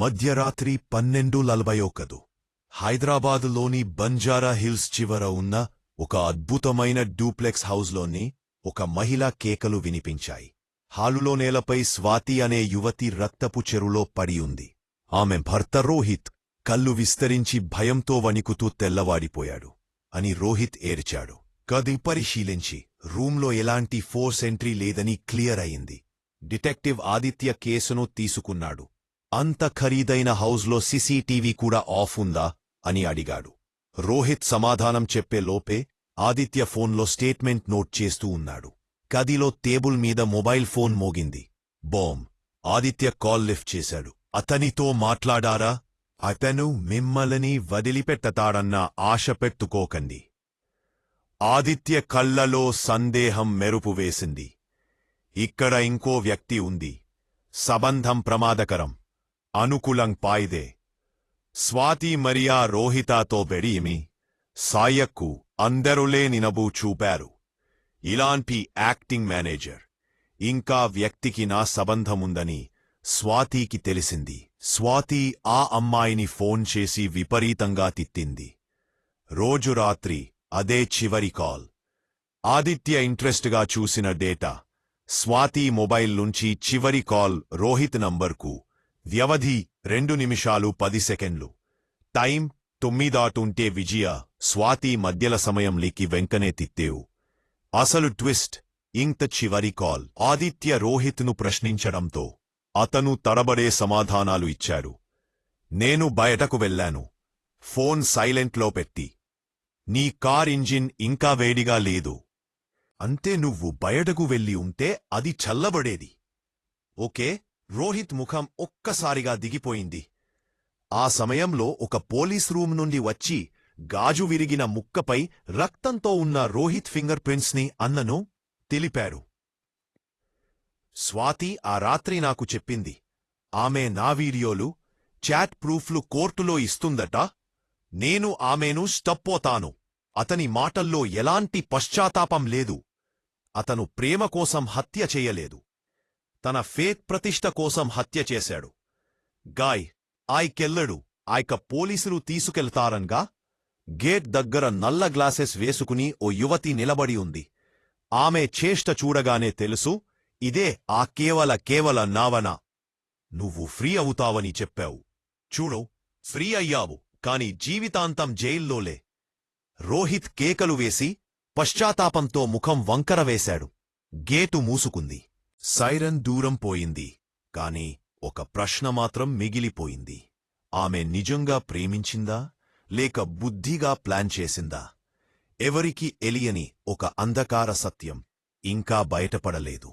మధ్యరాత్రి 12:41 హైదరాబాదులోని బంజారా హిల్స్ చివర ఉన్న ఒక అద్భుతమైన డూప్లెక్స్ హౌస్లోని ఒక మహిళ కేకలు వినిపించాయి. హాలులో నేలపై స్వాతి అనే యువతి రక్తపు చెరులో పడి ఉంది. ఆమె భర్త రోహిత్ కళ్ళు విస్తరించి భయంతో వణికుతూ తెల్లవాడిపోయాడు అని రోహిత్ ఏడ్చాడు. గది పరిశీలించి రూంలో ఎలాంటి ఫోర్స్ ఎంట్రీ లేదని క్లియర్ అయింది. డిటెక్టివ్ ఆదిత్య కేసును తీసుకున్నాడు. అంత ఖరీదైన హౌస్లో సీసీటీవీ కూడా ఆఫ్ ఉందా అని అడిగాడు. రోహిత్ సమాధానం చెప్పే లోపే ఆదిత్య ఫోన్లో స్టేట్మెంట్ నోట్ చేస్తూ ఉన్నాడు. గదిలో టేబుల్ మీద మొబైల్ ఫోన్ మోగింది. బాంబ్. ఆదిత్య కాల్ లిఫ్ట్ చేశాడు. అతనితో మాట్లాడారా? అతను మిమ్మల్ని వదిలిపెట్టతాడన్న ఆశ పెట్టుకోకండి. ఆదిత్య కళ్లలో సందేహం మెరుపు వేసింది. ఇక్కడ ఇంకో వ్యక్తి ఉంది. సంబంధం ప్రమాదకరం. అనుకూలం పాయిదే. స్వాతి మరియా రోహితాతో బెడియిమి సాయక్కు అందరులే నినబు చూపారు. ఇలాంటి యాక్టింగ్ మేనేజర్ ఇంకా వ్యక్తికి నా సంబంధముందని స్వాతికి తెలిసింది. స్వాతి ఆ అమ్మాయిని ఫోన్ చేసి విపరీతంగా తిట్టింది. రోజు రాత్రి అదే చివరి కాల్. ఆదిత్య ఇంట్రెస్ట్గా చూసిన డేటా స్వాతి మొబైల్ నుంచి చివరి కాల్ రోహిత్ నంబర్కు. వ్యవధి 2 నిమిషాలు 10 సెకండ్లు. టైం 9 విజయ స్వాతి మధ్యల సమయం లీకి వెంకనే తిత్తేవు. అసలు ట్విస్ట్ ఇంత చివరి కాల్ ఆదిత్య రోహిత్ను ప్రశ్నించడంతో అతను తడబడే సమాధానాలు ఇచ్చాడు. నేను బయటకు వెళ్లాను. ఫోన్ సైలెంట్లో పెట్టి. నీ కార్ ఇంజిన్ ఇంకా వేడిగా లేదు. అంతే. నువ్వు బయటకు వెళ్ళి ఉంటే అది చల్లబడేది. ఓకే. రోహిత్ ముఖం ఒక్కసారిగా దిగిపోయింది. ఆ సమయంలో ఒక పోలీస్ రూమ్ నుండి వచ్చి గాజు విరిగిన ముక్కపై రక్తంతో ఉన్న రోహిత్ ఫింగర్ ప్రింట్స్ని అన్నను తెలిపారు. స్వాతి ఆ రాత్రి నాకు చెప్పింది. ఆమె నా వీడియోలు, చాట్ ప్రూఫ్లు కోర్టులో ఇస్తుందట. నేను ఆమెను స్టప్పోతాను. అతని మాటల్లో ఎలాంటి పశ్చాత్తాపం లేదు. అతను ప్రేమ కోసం హత్య చేయలేదు. తన ఫేక్ ప్రతిష్ట కోసం హత్య చేశాడు. గాయ్ ఆయకెళ్ళడు. ఆయక పోలీసులు తీసుకెళ్తారన్గా. గేట్ దగ్గర నల్ల గ్లాసెస్ వేసుకుని ఓ యువతి నిలబడి ఉంది. ఆమె చేష్ట చూడగానే తెలుసు ఇదే ఆ కేవల నావన. నువ్వు ఫ్రీ అవుతావని చెప్పావు. చూడు, ఫ్రీ అయ్యావు, కాని జీవితాంతం జైల్లోలే. రోహిత్ కేకలు వేసి పశ్చాత్తాపంతో ముఖం వంకర వేశాడు. గేటు మూసుకుంది. సైరన్ దూరం పోయింది. కాని ఒక ప్రశ్న మాత్రం మిగిలిపోయింది. ఆమె నిజంగా ప్రేమించిందా లేక బుద్ధిగా ప్లాన్ చేసిందా? ఎవరికీ ఎలియని ఒక అంధకార సత్యం ఇంకా బయటపడలేదు.